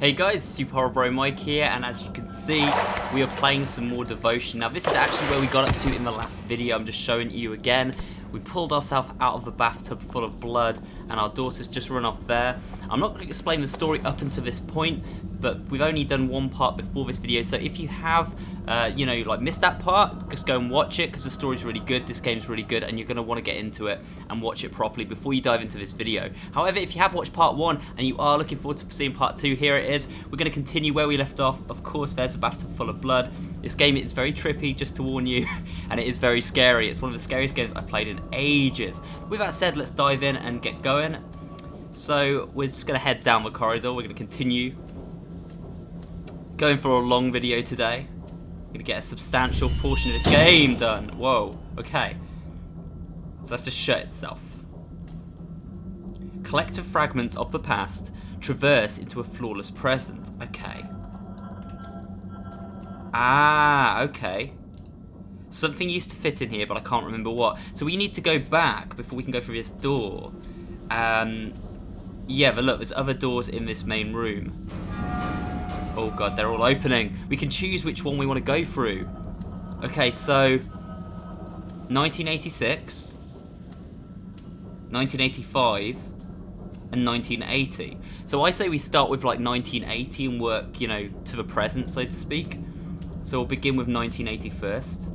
Hey guys, SuperHorrorBro Mike here, and as you can see, we are playing some more Devotion. Now this is actually where we got up to in the last video. I'm just showing you again. We pulled ourselves out of the bathtub full of blood, and our daughter's just run off there. I'm not going to explain the story up until this point, but we've only done one part before this video, so if you have, missed that part, just go and watch it, because the story's really good, this game's really good, and you're going to want to get into it and watch it properly before you dive into this video. However, if you have watched part 1 and you are looking forward to seeing part 2, here it is. We're going to continue where we left off. Of course, there's a bathtub full of blood. This game is very trippy, just to warn you, and it is very scary. It's one of the scariest games I've played in ages. With that said, let's dive in and get going. So, we're just going to head down the corridor. We're going to continue going for a long video today. We're going to get a substantial portion of this game done. Whoa, okay. So let's just shut itself. Collective fragments of the past traverse into a flawless present. Okay. Ah, okay. Something used to fit in here, but I can't remember what. So we need to go back before we can go through this door. Yeah, but look, there's other doors in this main room. Oh god, they're all opening. We can choose which one we want to go through. Okay, so 1986, 1985, and 1980. So I say we start with like 1980 and work, to the present, so to speak. So we'll begin with 1980 first.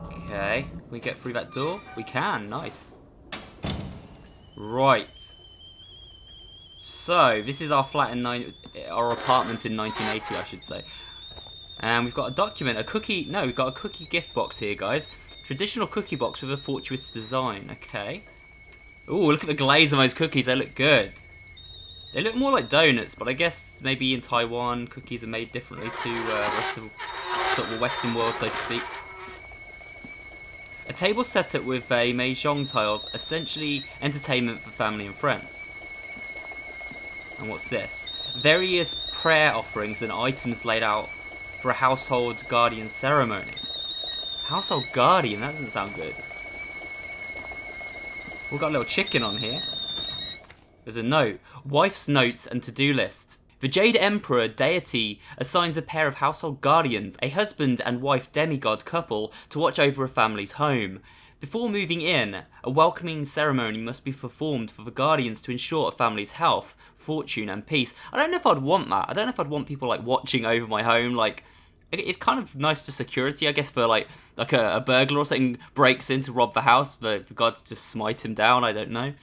Okay, can we get through that door? We can, nice. Right. So, this is our flat in our apartment in 1980, I should say. And we've got a document, we've got a cookie gift box here, guys. Traditional cookie box with a fortuitous design, okay. Ooh, look at the glaze on those cookies, they look good. They look more like donuts, but I guess maybe in Taiwan, cookies are made differently to the rest of sort of the Western world, so to speak. A table set up with mahjong tiles, essentially entertainment for family and friends. And what's this? Various prayer offerings and items laid out for a household guardian ceremony. Household guardian? That doesn't sound good. We've got a little chicken on here. There's a note. Wife's notes and to-do list. The Jade Emperor deity assigns a pair of household guardians, a husband and wife demigod couple, to watch over a family's home. Before moving in, a welcoming ceremony must be performed for the guardians to ensure a family's health, fortune and peace. I don't know if I'd want that. I don't know if I'd want people like watching over my home. Like, it's kind of nice for security, I guess, for like a burglar or something breaks in to rob the house. The gods just smite him down. I don't know.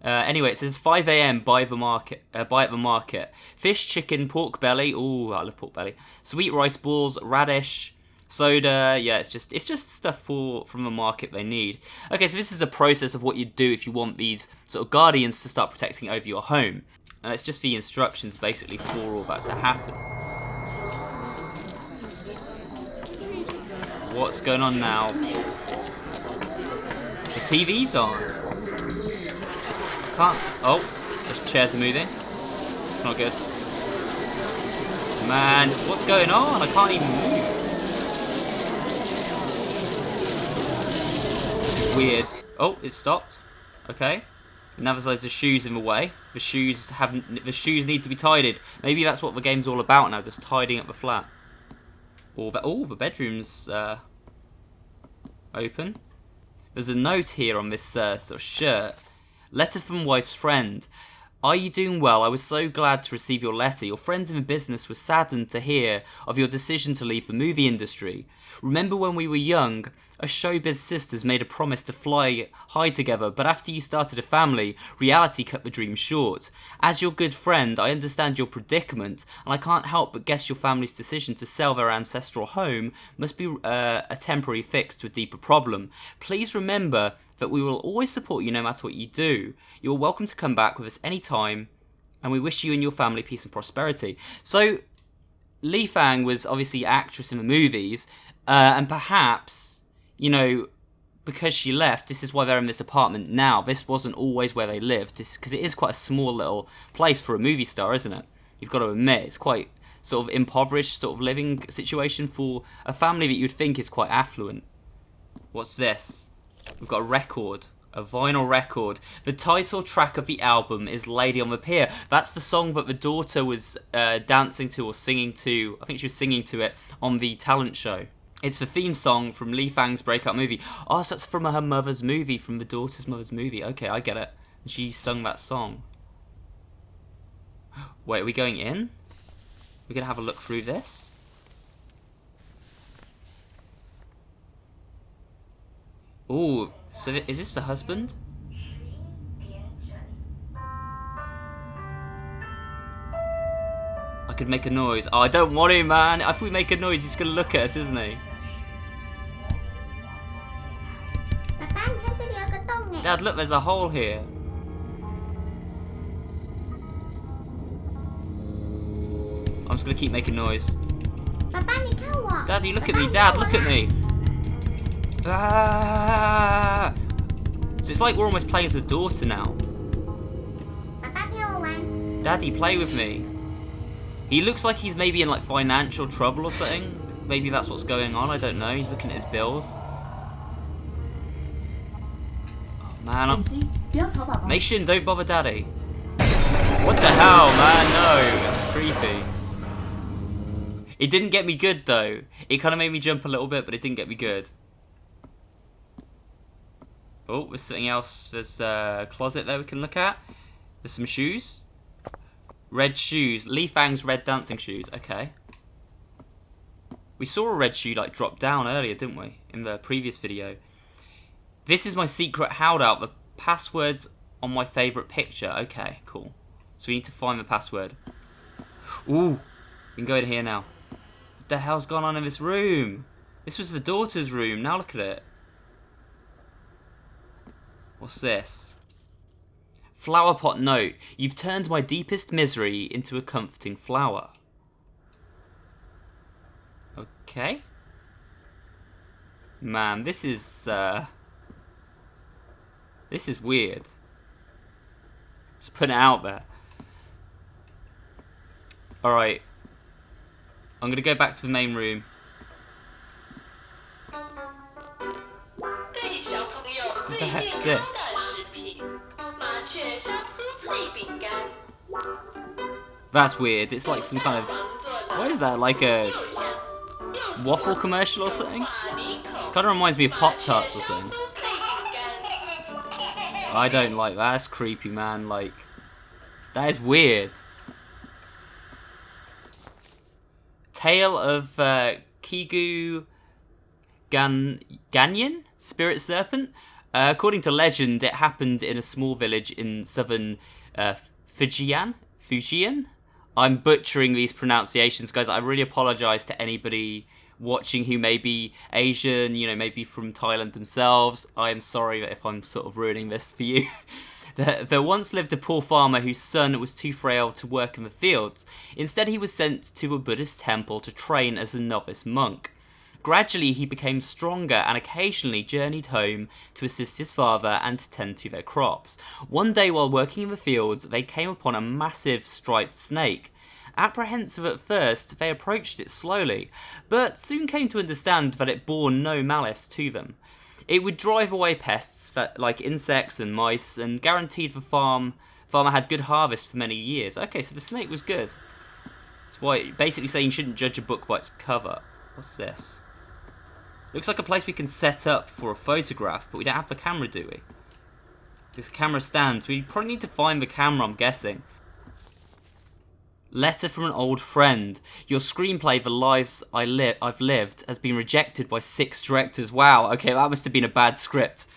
Anyway, it says 5 AM buy at the market. Fish, chicken, pork belly. Ooh, I love pork belly. Sweet rice balls, radish, soda. Yeah, it's just stuff from the market they need. Okay, so this is the process of what you do if you want these sort of guardians to start protecting over your home. It's just the instructions basically for all that to happen. What's going on now? The TV's on. Oh, those chairs are moving. It's not good. Man, what's going on? I can't even move. This is weird. Oh, it stopped. Okay. Now there's loads of shoes in the way. The shoes need to be tidied. Maybe that's what the game's all about now, just tidying up the flat. The bedroom's open. There's a note here on this sort of shirt. Letter from wife's friend. Are you doing well? I was so glad to receive your letter. Your friends in the business were saddened to hear of your decision to leave the movie industry. Remember when we were young? Us showbiz sisters made a promise to fly high together, but after you started a family, reality cut the dream short. As your good friend, I understand your predicament, and I can't help but guess your family's decision to sell their ancestral home must be a temporary fix to a deeper problem. Please remember that we will always support you no matter what you do. You're welcome to come back with us anytime, and we wish you and your family peace and prosperity. So, Li Fang was obviously an actress in the movies, and perhaps, because she left, this is why they're in this apartment now. This wasn't always where they lived, because it is quite a small little place for a movie star, isn't it? You've got to admit, it's quite sort of impoverished sort of living situation for a family that you'd think is quite affluent. What's this? We've got a record A vinyl record. The title track of the album is Lady on the Pier. That's the song that the daughter was dancing to or singing to. I think she was singing to it on the talent show. It's the theme song from Li Fang's breakup movie. Oh, so that's from her mother's movie, from the daughter's mother's movie. Okay, I get it. And she sung that song. Wait, are we going in? We're going to have a look through this? Ooh, so is this the husband? I could make a noise. Oh, I don't want to, man. If we make a noise, he's going to look at us, isn't he? Dad, look, there's a hole here. I'm just going to keep making noise. Daddy, look at me. Dad, look at me. Ah! So it's like we're almost playing as a daughter now. Daddy, play with me. He looks like he's maybe in like financial trouble or something. Maybe that's what's going on, I don't know. He's looking at his bills. Oh man, Nation, don't bother Daddy. What the hell, man? No, that's creepy. It didn't get me good though. It kind of made me jump a little bit, but it didn't get me good. Oh, there's something else. There's a closet there we can look at. There's some shoes. Red shoes. Li Fang's red dancing shoes. Okay. We saw a red shoe like drop down earlier, didn't we? In the previous video. This is my secret hideout. The password's on my favourite picture. Okay, cool. So we need to find the password. Ooh. We can go in here now. What the hell's gone on in this room? This was the daughter's room. Now look at it. What's this? Flower pot note. You've turned my deepest misery into a comforting flower. Okay. Man, this is weird. Just putting it out there. Alright. I'm gonna go back to the main room. What the heck's this? That's weird. It's like some kind of... What is that? Like a waffle commercial or something? Kind of reminds me of Pop-Tarts or something. I don't like that. That's creepy, man. Like, that is weird. Tale of Kigu Ganyan? Spirit Serpent? According to legend, it happened in a small village in southern Fujian? I'm butchering these pronunciations, guys. I really apologise to anybody watching who may be Asian, you know, maybe from Thailand themselves. I am sorry if I'm sort of ruining this for you. There once lived a poor farmer whose son was too frail to work in the fields. Instead, he was sent to a Buddhist temple to train as a novice monk. Gradually, he became stronger and occasionally journeyed home to assist his father and to tend to their crops. One day, while working in the fields, they came upon a massive striped snake. Apprehensive at first, they approached it slowly, but soon came to understand that it bore no malice to them. It would drive away pests like insects and mice, and guaranteed the farmer had good harvest for many years. Okay, so the snake was good. That's why, basically saying you shouldn't judge a book by its cover. What's this? Looks like a place we can set up for a photograph, but we don't have the camera, do we? This camera stands. We probably need to find the camera, I'm guessing. Letter from an old friend. Your screenplay, The Lives I've Lived, has been rejected by 6 directors. Wow, okay, that must have been a bad script.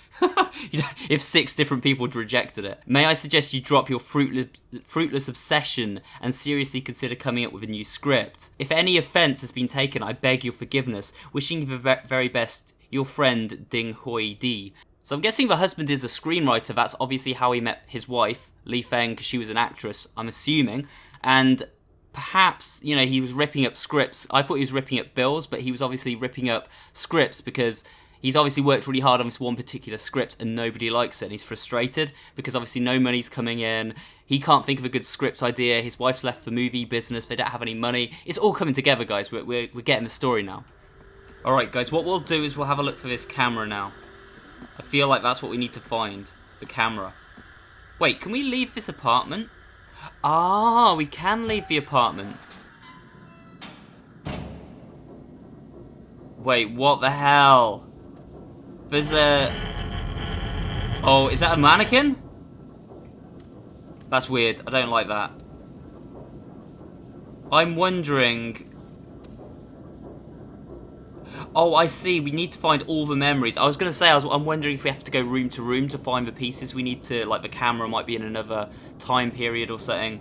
If 6 different people had rejected it. May I suggest you drop your fruitless obsession and seriously consider coming up with a new script? If any offence has been taken, I beg your forgiveness. Wishing you the very best, your friend Ding Hoi Di. So I'm guessing the husband is a screenwriter. That's obviously how he met his wife, Li Feng, because she was an actress, I'm assuming. And perhaps, you know, he was ripping up scripts. I thought he was ripping up bills, but he was obviously ripping up scripts because he's obviously worked really hard on this one particular script and nobody likes it. And he's frustrated because obviously no money's coming in. He can't think of a good script idea. His wife's left the movie business. They don't have any money. It's all coming together, guys. We're getting the story now. Alright, guys, what we'll do is we'll have a look for this camera now. I feel like that's what we need to find. The camera. Wait, can we leave this apartment? Ah, we can leave the apartment. Wait, what the hell? There's a... Oh, is that a mannequin? That's weird. I don't like that. I'm wondering... Oh, I see. We need to find all the memories. I was going to say, I'm wondering if we have to go room to room to find the pieces we need to... Like, the camera might be in another time period or something.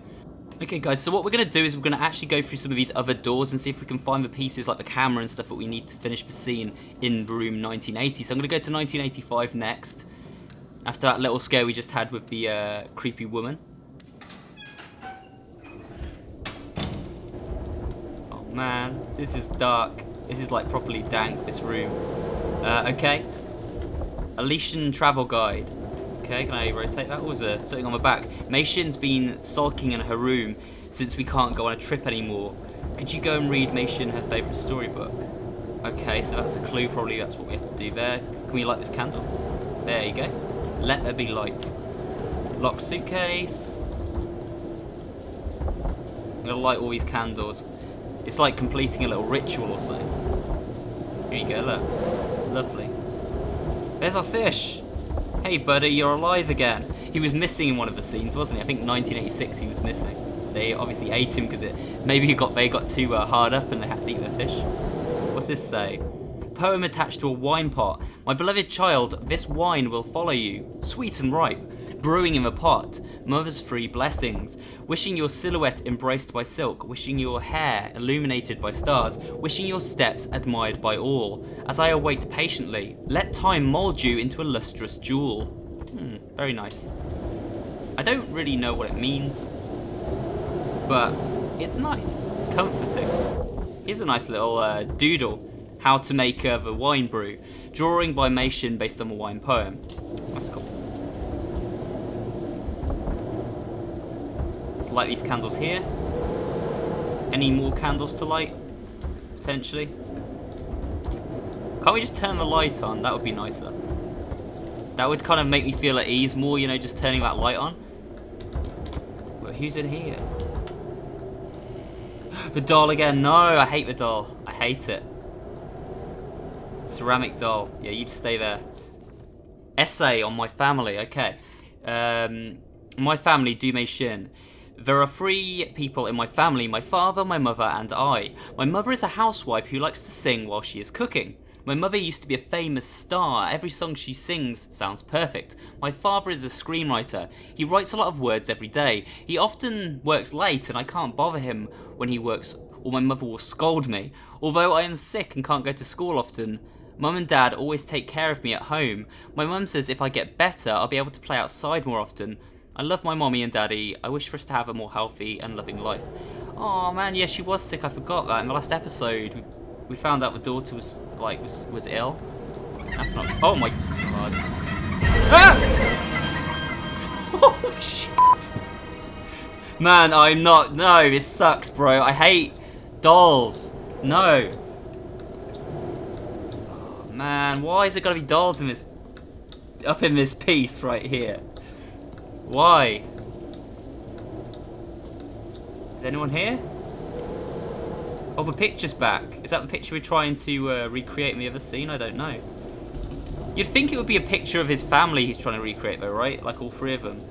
Okay, guys, so what we're going to do is we're going to actually go through some of these other doors and see if we can find the pieces, like the camera and stuff that we need to finish the scene in room 1980. So I'm going to go to 1985 next. After that little scare we just had with the creepy woman. Oh, man. This is dark. This is like properly dank, this room. Okay. Elysian travel guide. Okay, can I rotate that? What was there? Something on my back. Mei Xin's been sulking in her room since we can't go on a trip anymore. Could you go and read Mei Xin her favourite storybook? Okay, so that's a clue. Probably that's what we have to do there. Can we light this candle? There you go. Let there be light. Lock suitcase. I'm going to light all these candles. It's like completing a little ritual or something. Here you go, look. Lovely. There's our fish. Hey, buddy, you're alive again. He was missing in one of the scenes, wasn't he? I think 1986 he was missing. They obviously ate him because they got too hard up and they had to eat their fish. What's this say? Poem attached to a wine pot. My beloved child, this wine will follow you, sweet and ripe, brewing in the pot. Mother's free blessings. Wishing your silhouette embraced by silk, wishing your hair illuminated by stars, wishing your steps admired by all. As I await patiently, let time mould you into a lustrous jewel. Very nice. I don't really know what it means, but it's nice, comforting. Here's a nice little doodle. How to make the wine brew. Drawing by Mei Xin based on the wine poem. That's cool. Let's light these candles here. Any more candles to light? Potentially. Can't we just turn the light on? That would be nicer. That would kind of make me feel at ease more, you know, just turning that light on. But who's in here? The doll again. No, I hate the doll. I hate it. Ceramic doll. Yeah, you just stay there. Essay on my family. Okay. My family, Du Mei Xin. There are 3 people in my family, my father, my mother, and I. My mother is a housewife who likes to sing while she is cooking. My mother used to be a famous star. Every song she sings sounds perfect. My father is a screenwriter. He writes a lot of words every day. He often works late and I can't bother him when he works, or my mother will scold me. Although I am sick and can't go to school often, Mum and Dad always take care of me at home. My mum says if I get better, I'll be able to play outside more often. I love my mommy and daddy. I wish for us to have a more healthy and loving life. Oh man, yeah, she was sick. I forgot that. In the last episode, we found out the daughter was ill. That's not... Oh my god. Ah! Oh shit. Man, I'm not... No, this sucks, bro. I hate dolls. No. Oh man, why is it gotta be dolls in this... Up in this piece right here? Why? Is anyone here? Oh, the picture's back. Is that the picture we're trying to recreate in the other scene? I don't know. You'd think it would be a picture of his family he's trying to recreate though, right? Like all 3 of them.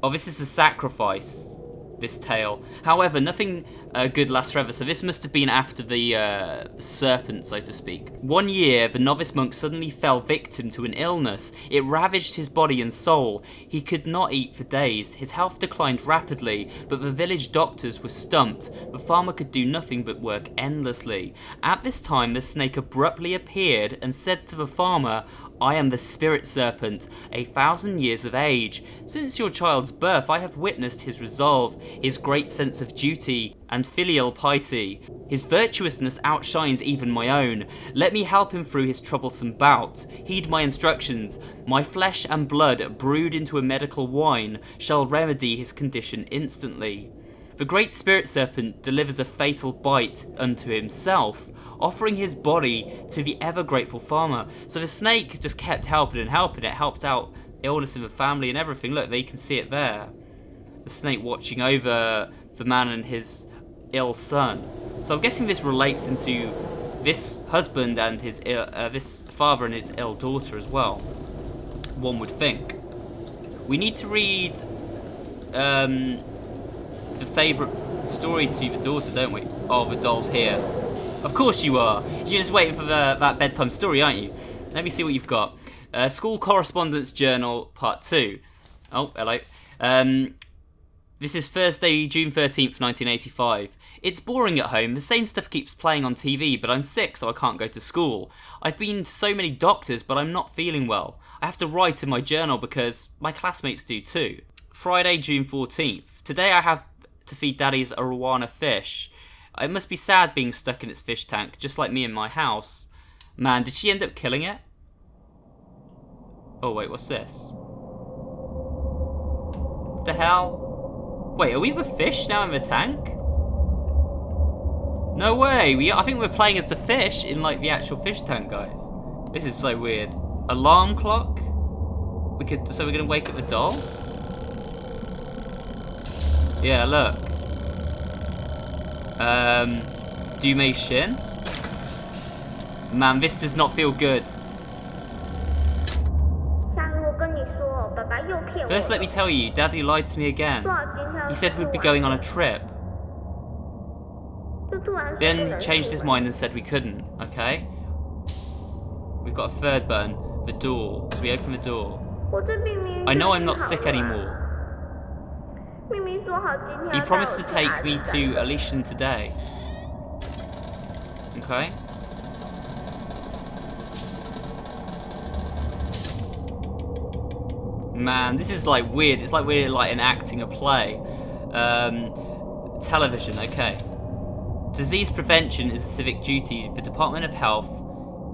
Oh, this is a sacrifice, this tale. However, nothing good lasts forever, so this must have been after the serpent, so to speak. 1 year, the novice monk suddenly fell victim to an illness. It ravaged his body and soul. He could not eat for days. His health declined rapidly, but the village doctors were stumped. The farmer could do nothing but work endlessly. At this time, the snake abruptly appeared and said to the farmer, I am the spirit serpent, 1,000 years of age. Since your child's birth, I have witnessed his resolve, his great sense of duty, and filial piety. His virtuousness outshines even my own. Let me help him through his troublesome bout. Heed my instructions. My flesh and blood, brewed into a medical wine, shall remedy his condition instantly. The great spirit serpent delivers a fatal bite unto himself, offering his body to the ever-grateful farmer. So the snake just kept helping and helping. It helped out illness in the family and everything. Look, they can see it there. The snake watching over the man and his ill son. So I'm guessing this relates into this husband and his this father and his ill daughter as well. One would think. We need to read the favourite story to the daughter, don't we? Oh, the doll's here. Of course you are. You're just waiting for that bedtime story, aren't you? Let me see what you've got. School Correspondence Journal, Part 2. Oh, hello. This is Thursday, June 13th, 1985. It's boring at home. The same stuff keeps playing on TV, but I'm sick, so I can't go to school. I've been to so many doctors, but I'm not feeling well. I have to write in my journal because my classmates do too. Friday, June 14th. Today I have to feed Daddy's arowana fish. It must be sad being stuck in its fish tank, just like me in my house. Man, did she end up killing it? Oh wait, what's this? What the hell? Wait, are we the fish now in the tank? No way! I think we're playing as the fish in like the actual fish tank, guys. This is so weird. Alarm clock? So we're gonna wake up the doll? Yeah, look. Detention? Man, this does not feel good. First, let me tell you, Daddy lied to me again. He said we'd be going on a trip. Then he changed his mind and said we couldn't, okay? We've got a third button, the door. So we open the door. I know I'm not sick anymore. He promised to take me to Elysian today. Okay. Man, this is like weird. It's like we're like enacting a play. Television, okay. Disease prevention is a civic duty. The Department of Health,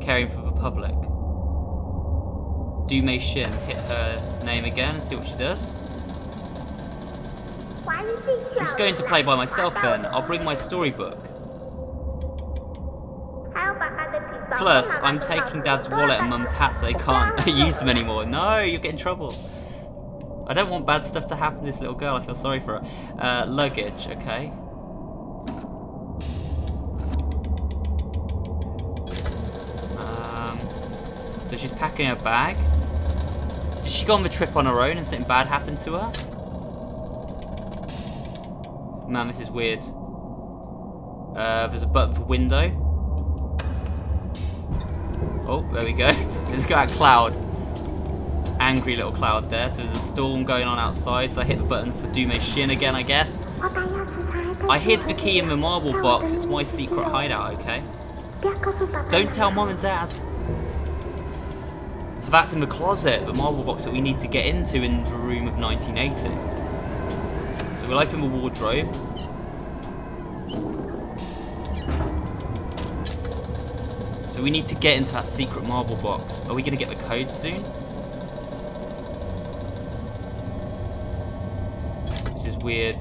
caring for the public. Detention. Hit her name again and see what she does. I'm just going to play by myself then. I'll bring my storybook. Plus, I'm taking Dad's wallet and Mum's hat so I can't use them anymore. No, you'll get in trouble. I don't want bad stuff to happen to this little girl. I feel sorry for her. Luggage, okay. So she's packing her bag. Did she go on the trip on her own and something bad happened to her? Man, this is weird. There's a button for window. Oh, there we go. Look at that cloud. Angry little cloud there. So there's a storm going on outside. So I hit the button for Detention again, I guess. I hid the key in the marble box. It's my secret hideout, okay? Don't tell Mom and Dad. So that's in the closet, the marble box that we need to get into in the room of 1980. So we'll open the wardrobe. So we need to get into that secret marble box. Are we going to get the code soon? This is weird.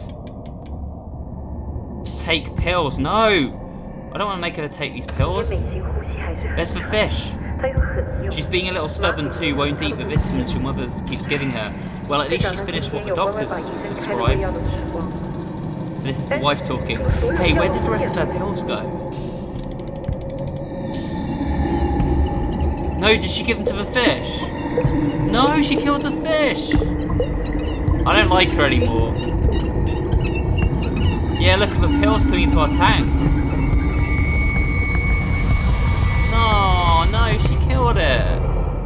Take pills. No! I don't want to make her take these pills. There's the fish. She's being a little stubborn too, won't eat the vitamins your mother keeps giving her. Well, at least she's finished what the doctors prescribed. So this is the wife talking. Hey, where did the rest of her pills go? No, did she give them to the fish? No, she killed the fish! I don't like her anymore. Yeah, look at the pills coming into our tank. No, she killed it.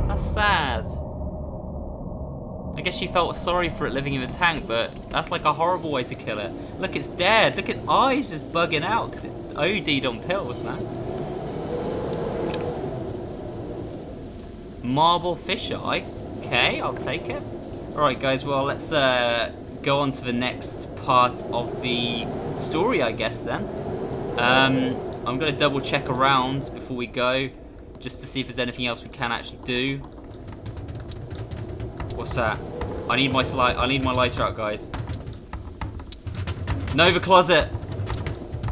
That's sad. I guess she felt sorry for it living in the tank, but that's like a horrible way to kill it. Look, it's dead. Look, its eyes just bugging out because it OD'd on pills, man. Marble fisheye. Okay, I'll take it. Alright, guys, well, let's go on to the next part of the story, I guess, then. I'm going to double check around before we go, just to see if there's anything else we can actually do. What's that? I need my lighter out, guys. No, the closet.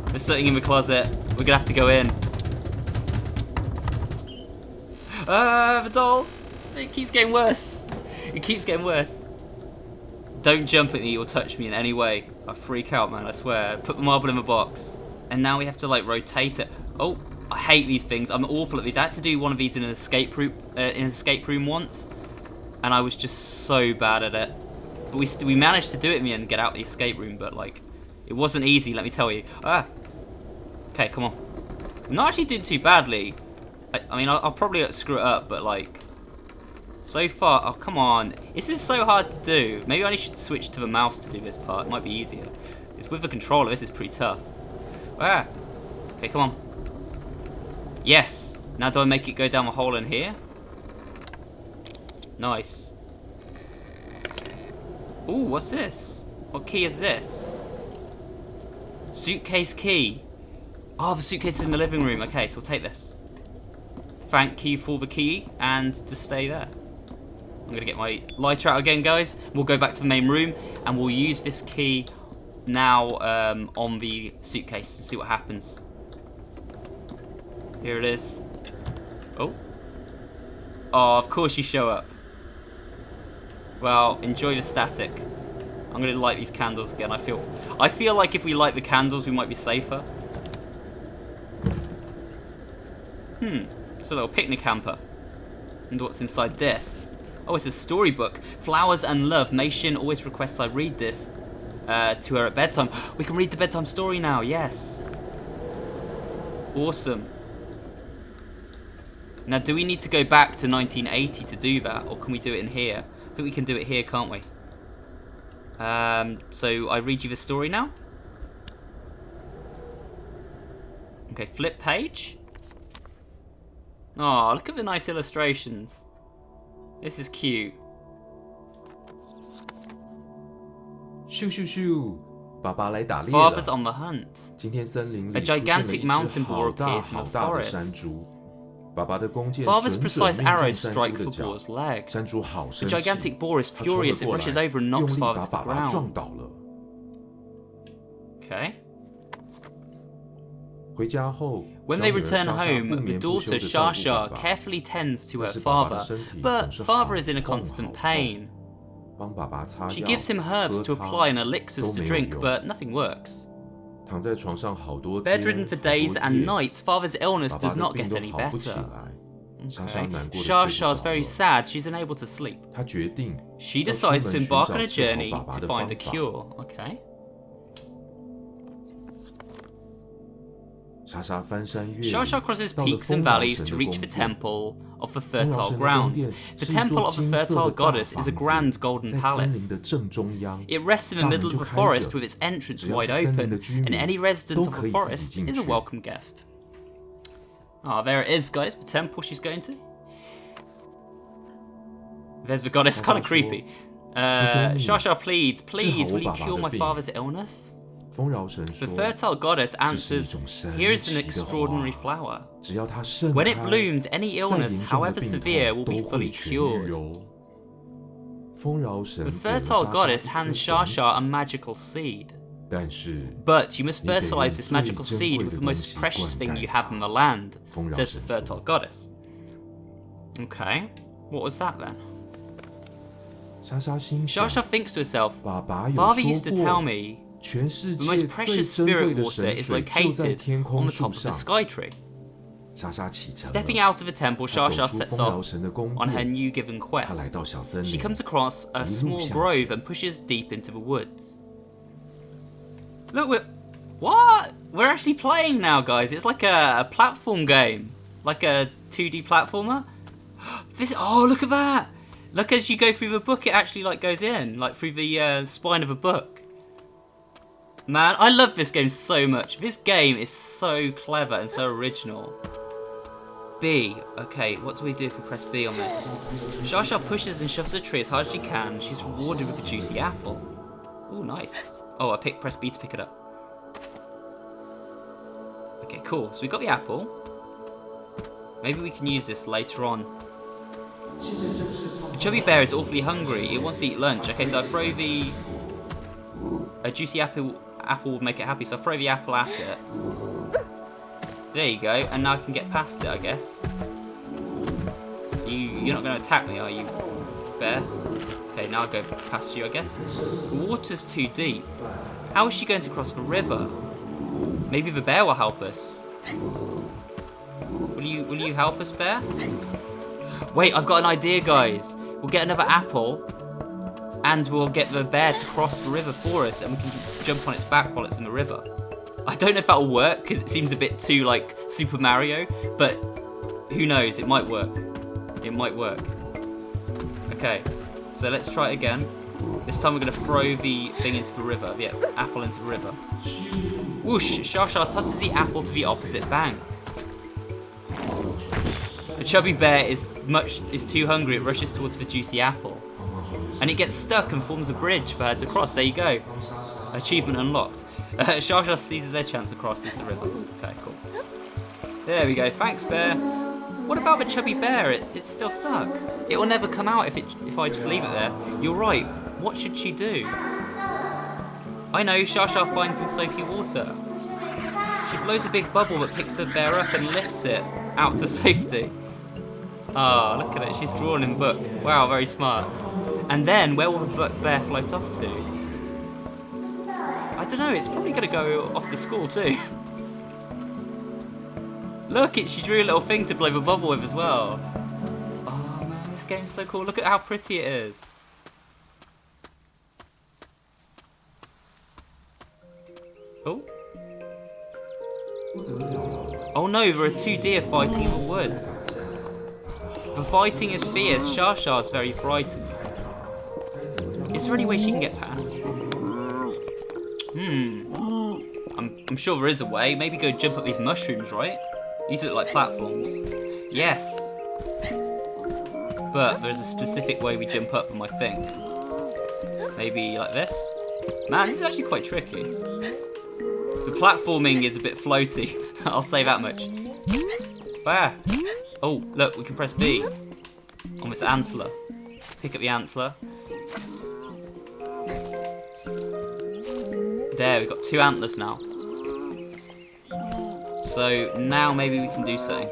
There's something in the closet. We're gonna have to go in. The doll. It keeps getting worse. It keeps getting worse. Don't jump at me or touch me in any way. I freak out, man, I swear. Put the marble in the box. And now we have to, like, rotate it. Oh, I hate these things. I'm awful at these. I had to do one of these in an escape room once. And I was just so bad at it. But we managed to do it in the end and get out the escape room. But, like, it wasn't easy, let me tell you. Ah. Okay, come on. I'm not actually doing too badly. I mean, I'll probably screw it up, but, like... So far, oh come on. This is so hard to do. Maybe I should switch to the mouse to do this part. It might be easier. It's with the controller, this is pretty tough. Ah. Okay, come on. Yes. Now do I make it go down the hole in here? Nice. Ooh, what's this? What key is this? Suitcase key. Oh, the suitcase is in the living room. Okay, so we'll take this. Thank you for the key and to stay there. I'm gonna get my lighter out again, guys. We'll go back to the main room and we'll use this key now on the suitcase and see what happens. Here it is. Oh. Oh, of course you show up. Well, enjoy the static. I'm gonna light these candles again. I feel like if we light the candles, we might be safer. It's a little picnic hamper. And what's inside this? Oh, it's a storybook. Flowers and Love. Mei Xin always requests I read this to her at bedtime. We can read the bedtime story now, yes. Awesome. Now, do we need to go back to 1980 to do that? Or can we do it in here? I think we can do it here, can't we? So, I read you the story now. Okay, flip page. Oh, look at the nice illustrations. This is cute. Father's on the hunt. A gigantic mountain boar appears in the forest. Father's precise arrows strike the boar's leg. The gigantic boar is furious. It rushes over and knocks Father to the ground. Okay. When they return home, the daughter Shasha carefully tends to her father, but father is in a constant pain. She gives him herbs to apply and elixirs to drink, but nothing works. Bedridden for days and nights, father's illness does not get any better. Okay. Shasha's very sad, she's unable to sleep. She decides to embark on a journey to find a cure. Okay. Shasha crosses peaks and valleys to reach the temple of the fertile grounds. The temple of the fertile goddess is a grand golden palace. It rests in the middle of the forest with its entrance wide open, and any resident of the forest is a welcome guest. Ah, there it is, guys, the temple she's going to. There's the goddess, kind of creepy. Shasha pleads, please, will you cure my father's illness? The fertile goddess answers, here is an extraordinary flower. When it blooms, any illness, however severe, will be fully cured. The fertile goddess hands Shasha a magical seed. But you must fertilize this magical seed with the most precious thing you have in the land, says the fertile goddess. Okay, what was that then? Shasha thinks to herself, Father used to tell me, the most precious spirit water is located on the top of the sky tree. Stepping out of the temple, Shasha sets off on her new given quest. She comes across a small grove and pushes deep into the woods. Look, we're actually playing now, guys. It's like a platform game, like a 2D platformer. Oh, look at that! Look, as you go through the book, it actually like goes in, like through the spine of a book. Man, I love this game so much. This game is so clever and so original. B. Okay, what do we do if we press B on this? Shasha pushes and shoves the tree as hard as she can. She's rewarded with a juicy apple. Oh, nice. Oh, I press B to pick it up. Okay, cool. So we got the apple. Maybe we can use this later on. The chubby bear is awfully hungry. It wants to eat lunch. Okay, so I throw a juicy apple apple will make it happy. So I'll throw the apple at it. There you go. And now I can get past it, I guess. You're not going to attack me, are you, bear? Okay, now I'll go past you, I guess. The water's too deep. How is she going to cross the river? Maybe the bear will help us. Will you help us, bear? Wait, I've got an idea, guys. We'll get another apple, and we'll get the bear to cross the river for us, and we can jump on its back while it's in the river. I don't know if that'll work, because it seems a bit too, like, Super Mario, but who knows, it might work. It might work. Okay, so let's try it again. This time we're going to throw the thing into the river. Yeah, apple into the river. Whoosh! Shasha tosses the apple to the opposite bank. The chubby bear is too hungry. It rushes towards the juicy apple. And it gets stuck and forms a bridge for her to cross. There you go. Achievement unlocked. Shasha seizes their chance to cross the river. Okay, cool. There we go. Thanks, bear. What about the chubby bear? It's still stuck. It will never come out if I just leave it there. You're right. What should she do? I know. Shasha finds some soapy water. She blows a big bubble that picks the bear up and lifts it out to safety. Ah, oh, look at it. She's drawn in book. Wow, very smart. And then, where will the bear float off to? I don't know. It's probably going to go off to school too. Look, she drew a little thing to blow the bubble with as well. Oh man, this game's so cool. Look at how pretty it is. Oh. Oh no, there are two deer fighting in the woods. The fighting is fierce. Shasha's very frightened. Is there any way she can get past? I'm sure there is a way. Maybe go jump up these mushrooms, right? These look like platforms. Yes. But there's a specific way we jump up them, I think. Maybe like this. Man, this is actually quite tricky. The platforming is a bit floaty. I'll say that much. Where? Oh, look, we can press B on this antler. Pick up the antler. There, we've got 2 antlers now. So now maybe we can do something.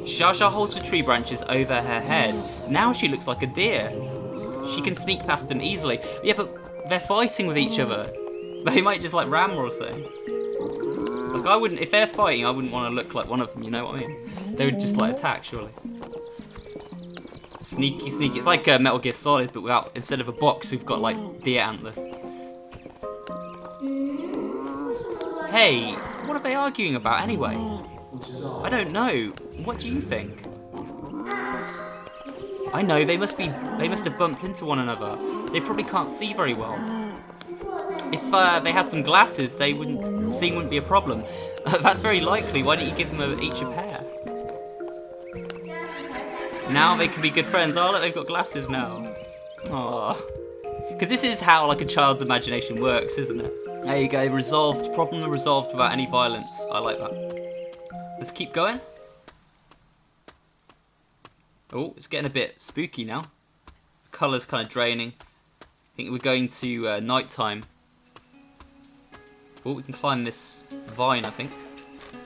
Shasha holds the tree branches over her head. Now she looks like a deer. She can sneak past them easily. Yeah, but they're fighting with each other. They might just like ram or something. Like I wouldn't, if they're fighting, I wouldn't want to look like one of them, you know what I mean? They would just like attack, surely. Sneaky, sneaky. It's like Metal Gear Solid, but without, instead of a box, we've got like deer antlers. Hey, what are they arguing about anyway? I don't know. What do you think? I know, they must have bumped into one another. They probably can't see very well. If they had some glasses, seeing wouldn't be a problem. That's very likely. Why don't you give them each a pair? Now they can be good friends. Oh, look, they've got glasses now. Aww. Because this is how like a child's imagination works, isn't it? There you go, resolved. Problem resolved without any violence. I like that. Let's keep going. Oh, it's getting a bit spooky now. Colour's kind of draining. I think we're going to night time. Oh, we can climb this vine, I think.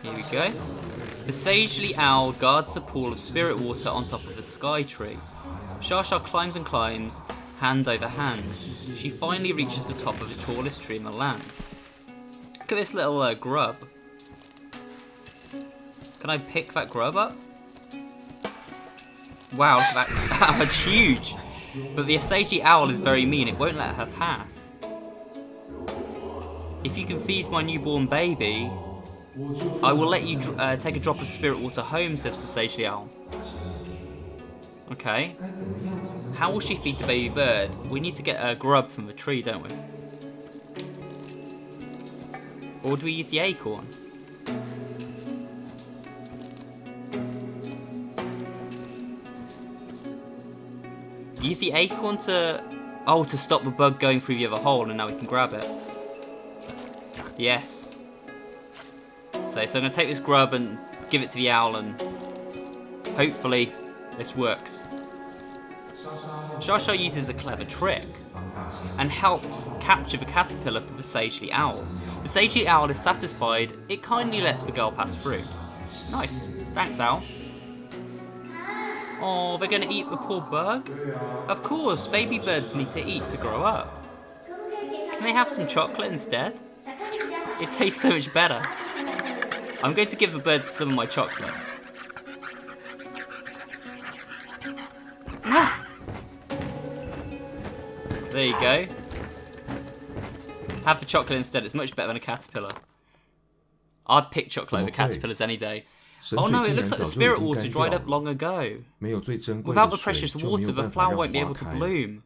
Here we go. The sagely owl guards a pool of spirit water on top of the sky tree. Shasha climbs and climbs, hand over hand. She finally reaches the top of the tallest tree in the land. Look at this little grub. Can I pick that grub up? Wow, look at that. It's huge. But the sagely owl is very mean. It won't let her pass. If you can feed my newborn baby, I will let you take a drop of spirit water home, says the sagely owl. Okay. How will she feed the baby bird? We need to get a grub from the tree, don't we? Or do we use the acorn? Use the acorn to... Oh, to stop the bug going through the other hole, and now we can grab it. Yes. So I'm going to take this grub and give it to the owl, and hopefully this works. Shasha uses a clever trick and helps capture the caterpillar for the sagely owl. The sagely owl is satisfied, it kindly lets the girl pass through. Nice, thanks owl. Oh, they're gonna eat the poor bug? Of course, baby birds need to eat to grow up. Can they have some chocolate instead? It tastes so much better. I'm going to give the birds some of my chocolate. Ah. There you go. Have the chocolate instead, it's much better than a caterpillar. I'd pick chocolate over caterpillars any day. Oh no, it looks like the spirit water dried up long ago. Without the precious water, the flower won't be able to bloom.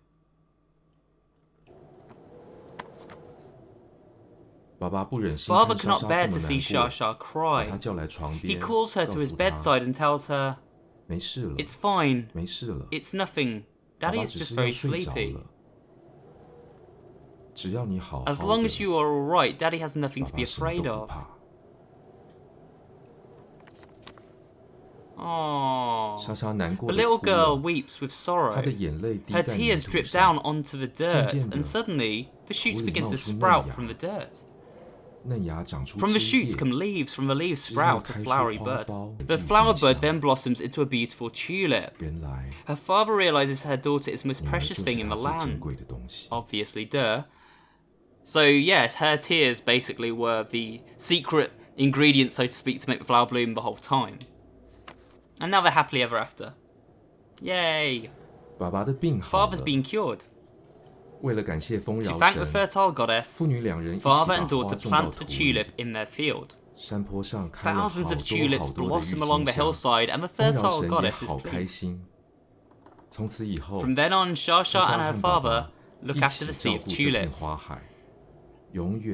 Father cannot bear to see Shasha cry. He calls her to his bedside and tells her, "It's fine. It's nothing. Daddy is just very sleepy. As long as you are alright, Daddy has nothing to be afraid of." Aww. The little girl weeps with sorrow. Her tears drip down onto the dirt, and suddenly, the shoots begin to sprout from the dirt. From the shoots come leaves, from the leaves sprout a flowery bud. The flower bud then blossoms into a beautiful tulip. Her father realizes her daughter is the most precious thing in the land. Obviously, duh. So yes, her tears basically were the secret ingredient, so to speak, to make the flower bloom the whole time. And now they're happily ever after. Yay! Father's been cured. To thank the fertile goddess, father and daughter plant the tulip in their field. Thousands of tulips blossom along the hillside, and the fertile goddess is pleased. From then on, Shasha and her father look after the sea of tulips.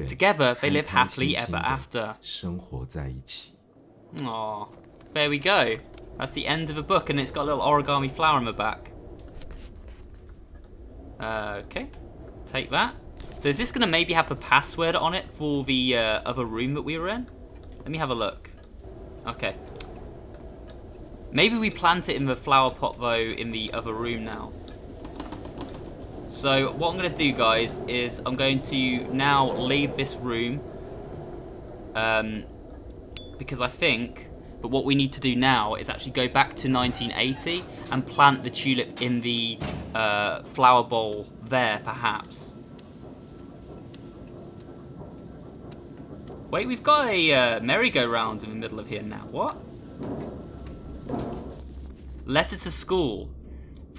Together, they live happily ever after. Aww. There we go. That's the end of the book, and it's got a little origami flower on the back. Okay. Take that. So is this going to maybe have the password on it for the other room that we were in? Let me have a look. Okay. Maybe we plant it in the flower pot, though, in the other room now. So what I'm going to do, guys, is I'm going to now leave this room. Because I think that what we need to do now is actually go back to 1980 and plant the tulip in the flower bowl there, perhaps. Wait, we've got a merry-go-round in the middle of here now. What? Letter to school.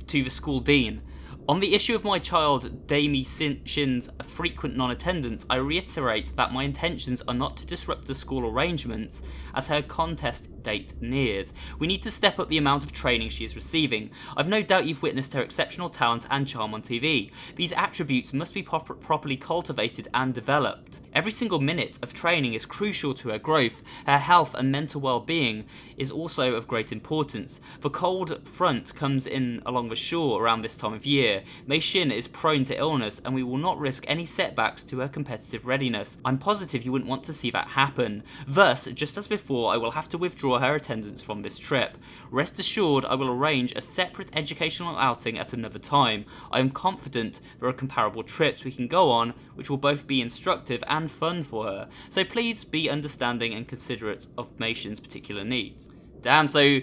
To the school dean. On the issue of my child Damie Shin's frequent non-attendance, I reiterate that my intentions are not to disrupt the school arrangements as her contest date nears. We need to step up the amount of training she is receiving. I've no doubt you've witnessed her exceptional talent and charm on TV. These attributes must be properly cultivated and developed. Every single minute of training is crucial to her growth. Her health and mental well-being is also of great importance. The cold front comes in along the shore around this time of year. Mei Shin is prone to illness, and we will not risk any setbacks to her competitive readiness. I'm positive you wouldn't want to see that happen. Thus, just as before, I will have to withdraw her attendance from this trip. Rest assured, I will arrange a separate educational outing at another time. I am confident there are comparable trips we can go on, which will both be instructive and fun for her. So please be understanding and considerate of Mei Shin's particular needs. Damn, so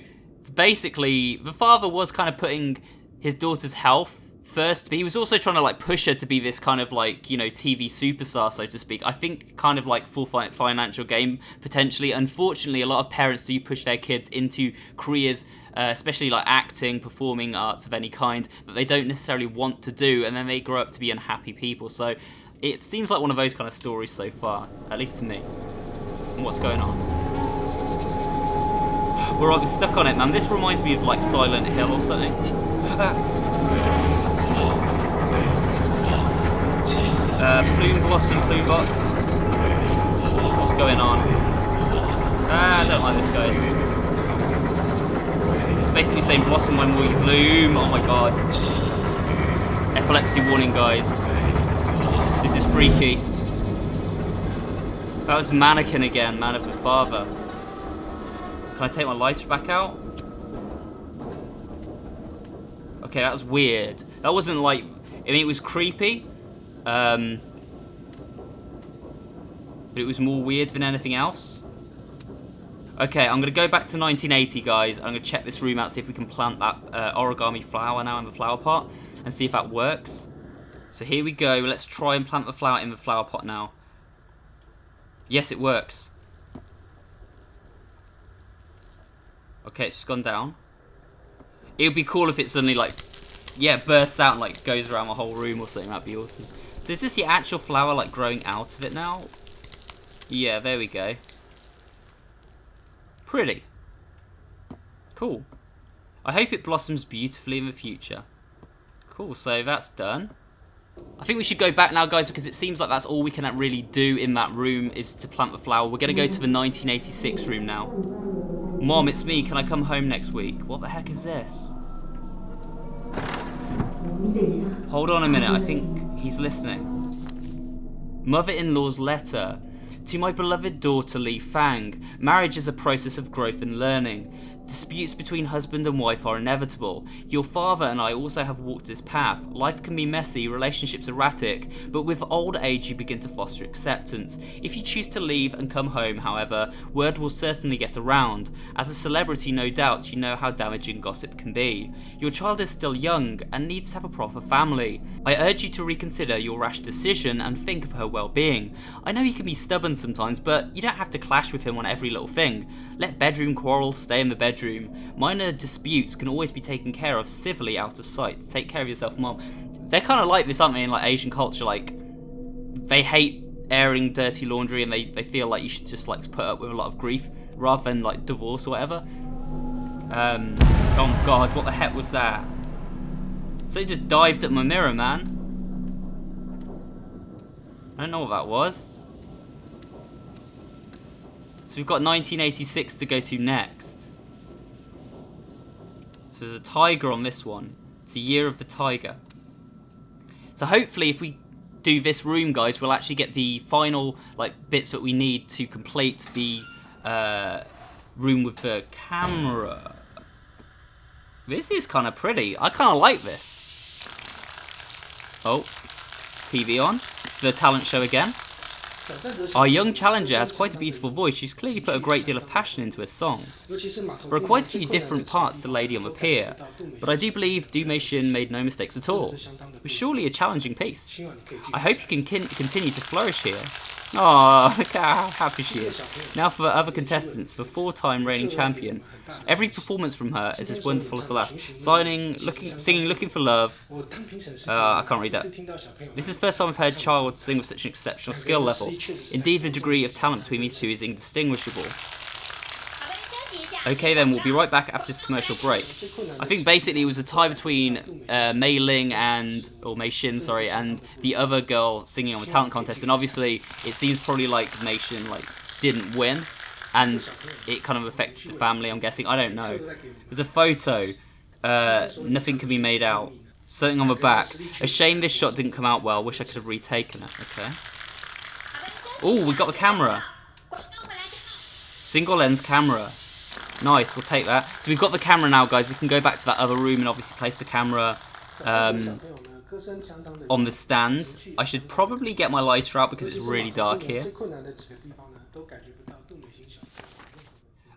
basically, the father was kind of putting his daughter's health first, but he was also trying to like push her to be this kind of like, you know, TV superstar, so to speak. I think kind of like full financial gain potentially. Unfortunately, a lot of parents do push their kids into careers, especially like acting, performing arts of any kind, that they don't necessarily want to do, and then they grow up to be unhappy people. So it seems like one of those kind of stories so far, at least to me. And what's going on? We're stuck on it, man. This reminds me of like Silent Hill or something. Plume Blossom, Plume Bot. What's going on? I don't like this, guys. It's basically saying Blossom, when will you bloom? Oh my god. Epilepsy warning, guys. This is freaky. That was Mannequin again, Man of the Father. Can I take my lighter back out? Okay, Okay, that was weird. That wasn't like... I mean, it was creepy. But it was more weird than anything else. Okay, I'm going to go back to 1980, guys. I'm going to check this room out, see if we can plant that origami flower now in the flower pot. And see if that works. So here we go. Let's try and plant the flower in the flower pot now. Yes, it works. Okay, it's just gone down. It would be cool if it suddenly, like, yeah, bursts out and, like, goes around the whole room or something. That'd be awesome. So is this the actual flower, like, growing out of it now? Yeah, there we go. Pretty. Cool. I hope it blossoms beautifully in the future. Cool, so that's done. I think we should go back now, guys, because it seems like that's all we can really do in that room is to plant the flower. We're going to go to the 1986 room now. Mom, it's me. Can I come home next week? What the heck is this? Hold on a minute. I think he's listening. Mother-in-law's letter. To my beloved daughter Li Fang, marriage is a process of growth and learning. Disputes between husband and wife are inevitable. Your father and I also have walked this path. Life can be messy, relationships erratic, but with old age you begin to foster acceptance. If you choose to leave and come home, however, word will certainly get around. As a celebrity, no doubt, you know how damaging gossip can be. Your child is still young and needs to have a proper family. I urge you to reconsider your rash decision and think of her well-being. I know he can be stubborn sometimes, but you don't have to clash with him on every little thing. Let bedroom quarrels stay in the bedroom. Minor disputes can always be taken care of civilly out of sight. Take care of yourself, Mom. They're kind of like this, aren't they, in like Asian culture? Like, they hate airing dirty laundry and they feel like you should just like put up with a lot of grief rather than like divorce or whatever. Oh god, what the heck was that? So he just dived at my mirror, man. I don't know what that was. So we've got 1986 to go to next. So there's a tiger on this one. It's the year of the tiger. So hopefully if we do this room, guys, we'll actually get the final like bits that we need to complete the room with the camera. This is kind of pretty. I kind of like this. Oh, TV on. It's the talent show again. Our young challenger has quite a beautiful voice. She's clearly put a great deal of passion into her song. There are quite a few different parts to Lady on the Pier, but I do believe Du Mei-shin made no mistakes at all. It was surely a challenging piece. I hope you can continue to flourish here. Oh, look how happy she is. Now for the other contestants, the four-time reigning champion. Every performance from her is as wonderful as the last. Singing Looking for Love. I can't read that. This is the first time I've heard a child sing with such an exceptional skill level. Indeed, the degree of talent between these two is indistinguishable. Okay then, we'll be right back after this commercial break. I think basically it was a tie between Mei Ling or Mei Shin, sorry, and the other girl singing on the talent contest, and obviously it seems probably like Mei Shin didn't win, and it kind of affected the family, I'm guessing. I don't know. There's a photo, nothing can be made out. Something on the back. A shame this shot didn't come out well, wish I could have retaken it, okay. Oh, we got the camera. Single lens camera. Nice, we'll take that. So we've got the camera now, guys. We can go back to that other room and obviously place the camera on the stand. I should probably get my lighter out because it's really dark here.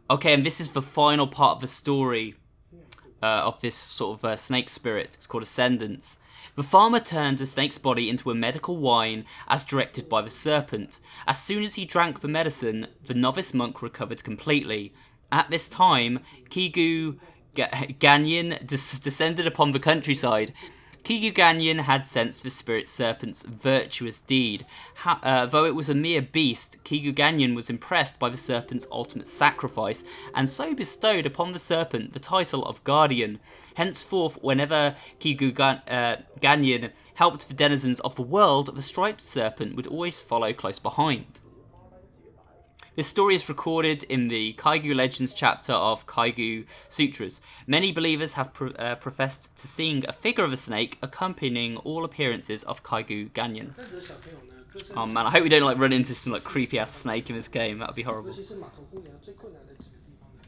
Okay, and this is the final part of the story of this sort of snake spirit. It's called Ascendance. The farmer turned the snake's body into a medical wine as directed by the serpent. As soon as he drank the medicine, the novice monk recovered completely. At this time, Kigu Ganyin descended upon the countryside. Kigu Ganyin had sensed the spirit serpent's virtuous deed. Though it was a mere beast, Kigu Ganyin was impressed by the serpent's ultimate sacrifice, and so bestowed upon the serpent the title of guardian. Henceforth, whenever Kigu Ganyin helped the denizens of the world, the striped serpent would always follow close behind. This story is recorded in the Kaigyu Legends chapter of Kaigyu Sutras. Many believers have professed to seeing a figure of a snake accompanying all appearances of Kaigyu Ganyin. Oh man, I hope we don't run into some creepy ass snake in this game. That would be horrible.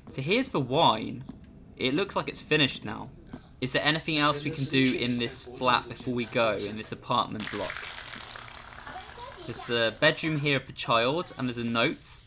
So here's the wine. It looks like it's finished now. Is there anything else we can do in this flat before we go, in this apartment block? There's a bedroom here of the child, and there's a note.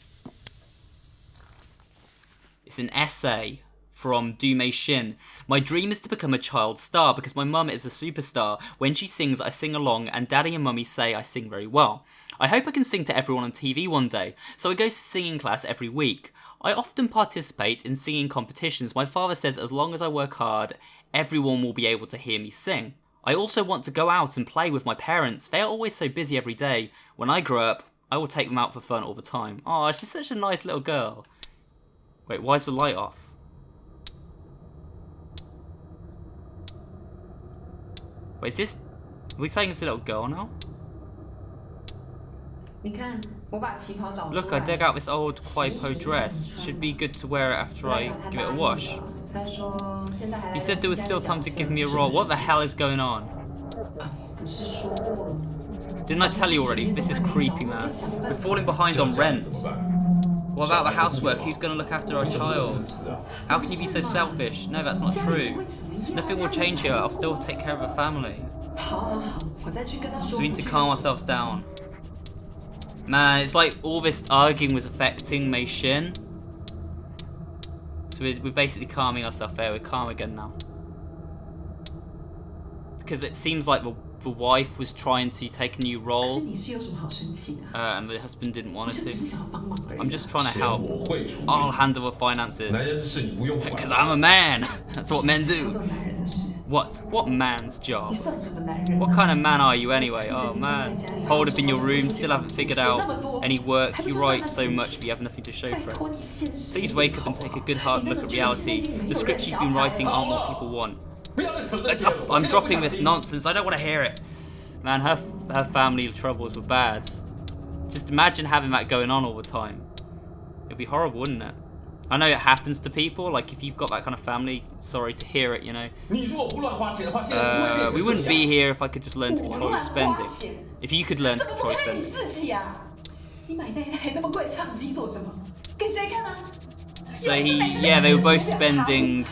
It's an essay from Du Mei Shin. My dream is to become a child star because my mum is a superstar. When she sings, I sing along, and daddy and mummy say I sing very well. I hope I can sing to everyone on TV one day, so I go to singing class every week. I often participate in singing competitions. My father says as long as I work hard, everyone will be able to hear me sing. I also want to go out and play with my parents. They are always so busy every day. When I grow up, I will take them out for fun all the time. Oh, she's such a nice little girl. Wait, why is the light off? Wait, is this... Are we playing as a little girl now? Look, I dug out this old Kwaipo dress. Should be good to wear it after I give it a wash. He said there was still time to give me a roll. What the hell is going on? Didn't I tell you already? This is creepy, man. We're falling behind on rent. What about the housework? Who's going to look after our child? How can you be so selfish? No, that's not true. Nothing will change here. I'll still take care of the family. So we need to calm ourselves down. Man, it's like all this arguing was affecting Mei Shin. So we're basically calming ourselves there. We're calm again now. Because it seems like the wife was trying to take a new role. And the husband didn't want her to. I'm just trying to help. I'll handle the finances. Because I'm a man. That's what men do. What? What man's job? What kind of man are you anyway? Oh man. Holed up in your room, still haven't figured out any work. You write so much but you have nothing to show for it. Please wake up and take a good hard look at reality. The scripts you've been writing aren't what people want. I'm dropping this nonsense, I don't want to hear it. Man, her family troubles were bad. Just imagine having that going on all the time. It'd be horrible, wouldn't it? I know it happens to people, like if you've got that kind of family, sorry to hear it, you know. We wouldn't be here if I could just learn to control your spending. If you could learn to control your spending. So they were both spending...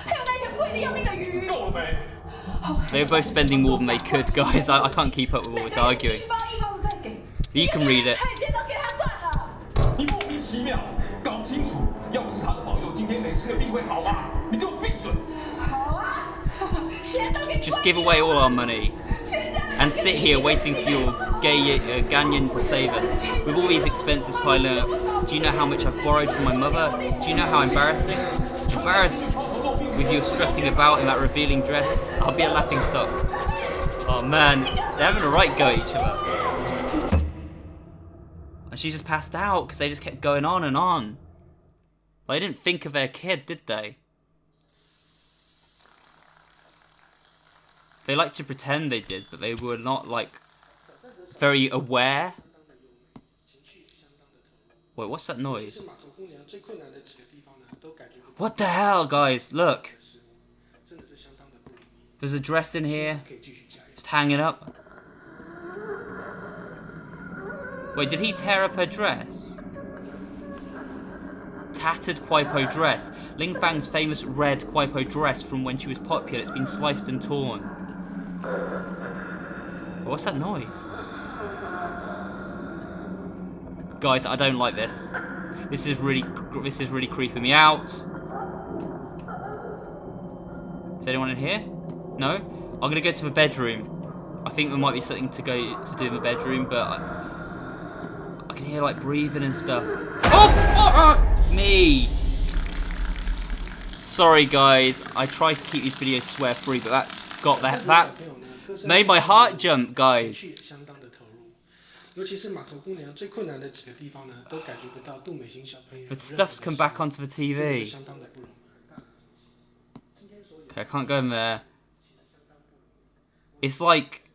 They were both spending more than they could, guys. I can't keep up with all this arguing. You can read it. Just give away all our money and sit here waiting for your Ganyan to save us. With all these expenses piling up, do you know how much I've borrowed from my mother? Do you know how embarrassing? Embarrassed with you strutting about in that revealing dress. I'll be a laughingstock. Oh man, they're having a right go at each other. And she just passed out because they just kept going on and on. They didn't think of their kid, did they? They like to pretend they did, but they were not, like, very aware. Wait, what's that noise? What the hell, guys? Look. There's a dress in here. Just hanging up. Wait, did he tear up her dress? Tattered Kwaipo dress. Ling Fang's famous red Kwaipo dress from when she was popular. It's been sliced and torn. What's that noise? Guys, I don't like this. This is really creeping me out. Is anyone in here? No? I'm gonna go to the bedroom. I think there might be something to do in the bedroom, but I can hear like breathing and stuff. Oh, fuck me! Sorry guys, I try to keep these videos swear free, but that made my heart jump, guys. The stuff's come back onto the TV. Okay, I can't go in there. It's like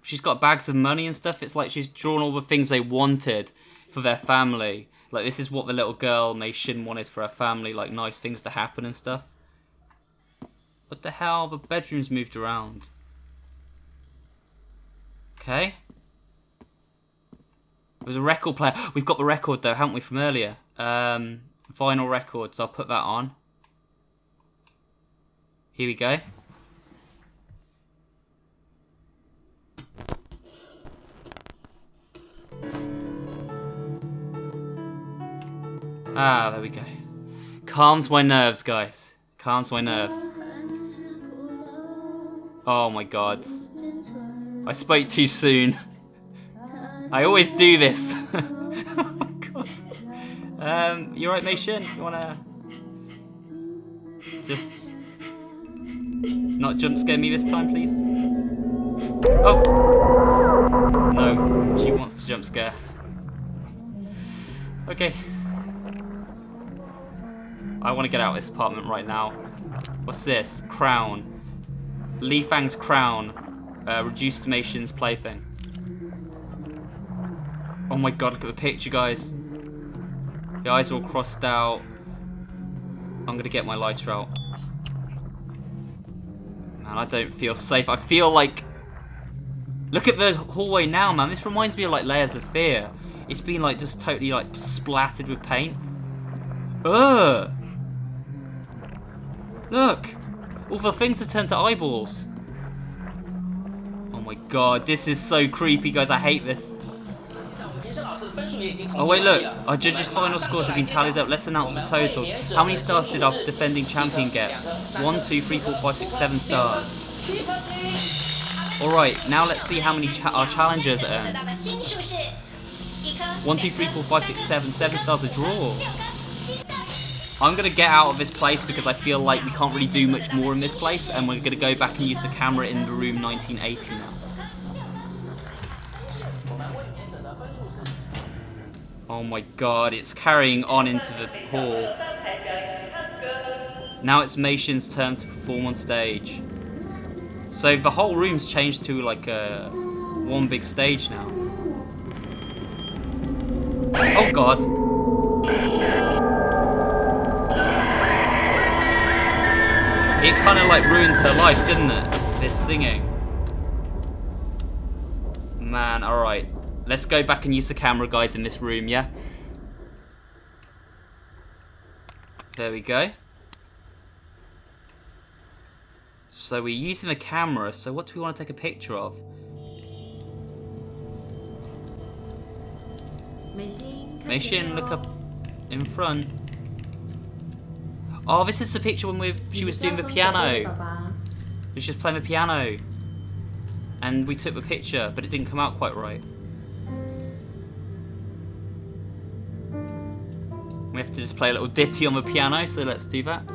she's got bags of money and stuff. It's like she's drawn all the things they wanted for their family. Like this is what the little girl Mei Shin wanted for her family, like nice things to happen and stuff. What the hell? The bedroom's moved around. Okay. There's a record player. We've got the record though, haven't we, from earlier? Vinyl records. I'll put that on. Here we go. Ah, there we go. Calms my nerves, guys. Calms my nerves. Oh my god. I spoke too soon. I always do this. Oh god. You alright, Mason? You wanna just not jump scare me this time, please? Oh! No, she wants to jump scare. Okay. I want to get out of this apartment right now. What's this? Crown. Li Fang's crown. Reduced to Mason's plaything. Oh my god, look at the picture, guys. The eyes are all crossed out. I'm gonna get my lighter out. Man, I don't feel safe. I feel like... Look at the hallway now, man. This reminds me of like Layers of Fear. It's been like just totally like splattered with paint. Ugh! Look! All the things are turned to eyeballs. Oh my god, this is so creepy, guys. I hate this. Oh wait, look. Our judges' final scores have been tallied up. Let's announce the totals. How many stars did our defending champion get? 1, 2, 3, 4, 5, 6, 7 stars. Alright, now let's see how many our challengers earned. 1, 2, 3, 4, 5, 6, 7. 7 stars a draw. I'm going to get out of this place because I feel like we can't really do much more in this place, and we're going to go back and use the camera in the room 1980 now. Oh my god, it's carrying on into the hall. Now it's Mason's turn to perform on stage. So the whole room's changed to like a one big stage now. Oh god. It kind of like ruined her life, didn't it? This singing. Man, alright. Let's go back and use the camera, guys, in this room, yeah? There we go. So we're using the camera, so what do we want to take a picture of? Machine, look up in front. Oh, this is the picture when she was doing the piano. She was just playing the piano. And we took the picture, but it didn't come out quite right. We have to just play a little ditty on the piano, so let's do that.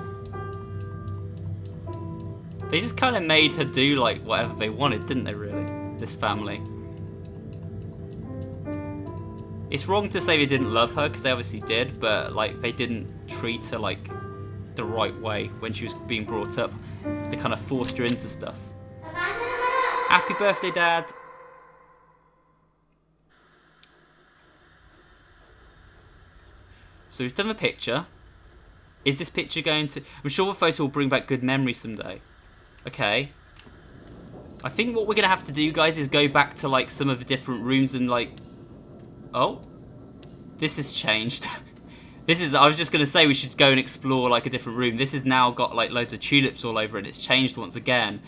They just kind of made her do like whatever they wanted, didn't they, really? This family. It's wrong to say they didn't love her, because they obviously did, but like they didn't treat her like the right way when she was being brought up. They kind of forced her into stuff. Happy birthday, Dad! So we've done the picture. Is this picture going to... I'm sure the photo will bring back good memories someday. Okay. I think what we're going to have to do, guys, is go back to like some of the different rooms and like... Oh. This has changed. This is... I was just going to say we should go and explore like a different room. This has now got like loads of tulips all over it. It's changed once again.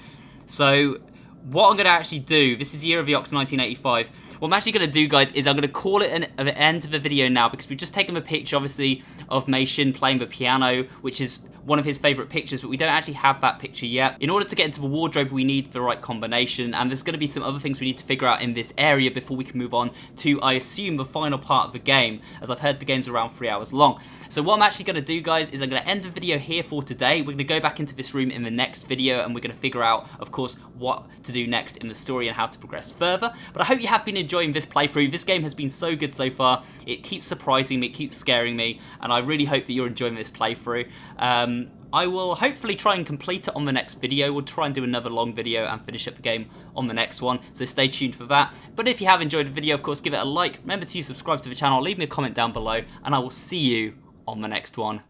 So... what I'm going to actually do, this is Year of the Ox 1985, what I'm actually going to do, guys, is I'm going to call it an end of the video now, because we've just taken a picture, obviously, of Mei Xin playing the piano, which is one of his favourite pictures, but we don't actually have that picture yet. In order to get into the wardrobe, we need the right combination, and there's going to be some other things we need to figure out in this area before we can move on to, I assume, the final part of the game, as I've heard the game's around 3 hours long. So what I'm actually going to do, guys, is I'm going to end the video here for today. We're going to go back into this room in the next video, and we're going to figure out, of course, what to do next in the story and how to progress further. But I hope you have been enjoying this playthrough. This game has been so good so far. It keeps surprising me, it keeps scaring me, and I really hope that you're enjoying this playthrough. I will hopefully try and complete it on the next video. We'll try and do another long video and finish up the game on the next one, so stay tuned for that. But if you have enjoyed the video, of course, give it a like. Remember to subscribe to the channel, leave me a comment down below, and I will see you on the next one.